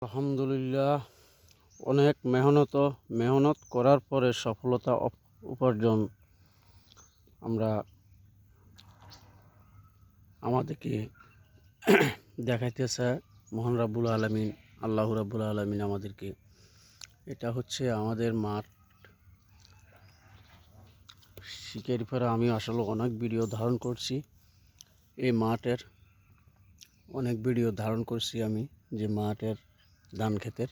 আলহামদুলিল্লাহ, অনেক মেহনত করার পরে সফলতা উপার্জন আমরা আমাদেরকে দেখাইতেছে মহান রাব্বুল আলামিন। আল্লাহ রাব্বুল আলামিন আমাদেরকে, এটা হচ্ছে আমাদের মাঠ। শিকারি পরে আমি আসলে অনেক ভিডিও ধারণ করছি, এই মাঠের অনেক ভিডিও ধারণ করছি আমি, যে মাঠের ধান ক্ষেতের।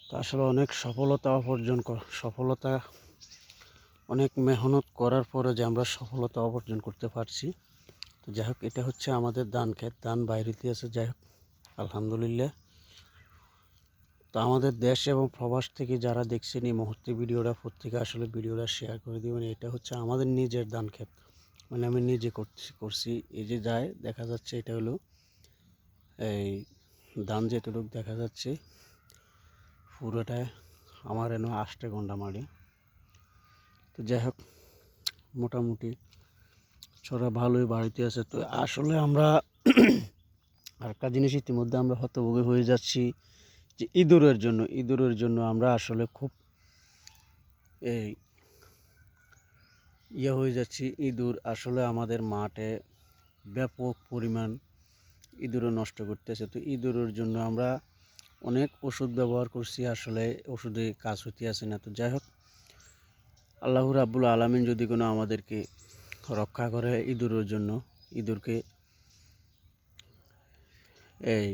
তা আসলে অনেক সফলতা অনেক মেহনত করার পরে যে আমরা সফলতা অর্জন করতে পারছি। তো যাই হোক, এটা হচ্ছে আমাদের ধান ক্ষেত, ধান বাইরেতে আছে। যাই হোক, আলহামদুলিল্লাহ। তো আমাদের দেশ এবং প্রবাস থেকে যারা দেখছেন এই মুহূর্তে ভিডিওটা, প্রত্যেকে আসলে ভিডিওটা শেয়ার করে দিবেন। এটা হচ্ছে আমাদের নিজের ধান ক্ষেত, মানে আমি নিজে করছি। এই যে যায় দেখা যাচ্ছে, এটা হলো এই ধান যেটুকু দেখা যাচ্ছে পুরোটাই আমার এনে 8 ঘন্টা মাটি। তো যাই হোক, মোটামুটি ছড়া ভালোই বাড়িতে আছে। তো আসলে আমরা আরেকটা জিনিস ইতিমধ্যে আমরা হতভোগী হয়ে যাচ্ছি, যে ইঁদুরের জন্য আমরা আসলে খুব এই হয়ে যাচ্ছি। ইঁদুর আসলে আমাদের মাঠে ব্যাপক পরিমাণ ইঁদুরও নষ্ট করতেছে। তো ইঁদুরের জন্য আমরা অনেক ওষুধ ব্যবহার করছি, আসলে ওষুধে কাজ হতে আসে না। তো যাই হোক, আল্লাহ রাব্বুল আলামিন যদি কোনো আমাদেরকে রক্ষা করে ইঁদুরের জন্য, ইঁদুরকে এই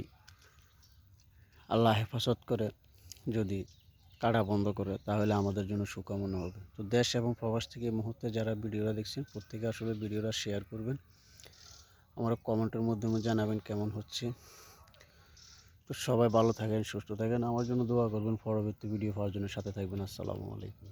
আল্লাহ হেফাজত করে, যদি কাটা বন্ধ করে, তাহলে আমাদের জন্য সুকামনা হবে। তো দেশ এবং প্রবাস থেকে এই মুহূর্তে যারা ভিডিওটা দেখছেন, প্রত্যেকে আসলে ভিডিওটা শেয়ার করবেন, আমার কমেন্টের মাধ্যমে জানাবেন কেমন হচ্ছে। তো সবাই ভালো থাকেন, সুস্থ থাকেন, আমার জন্য দোয়া করবেন, পরবর্তী ভিডিও পাওয়ার জন্য সাথে থাকবেন। আসসালামু আলাইকুম।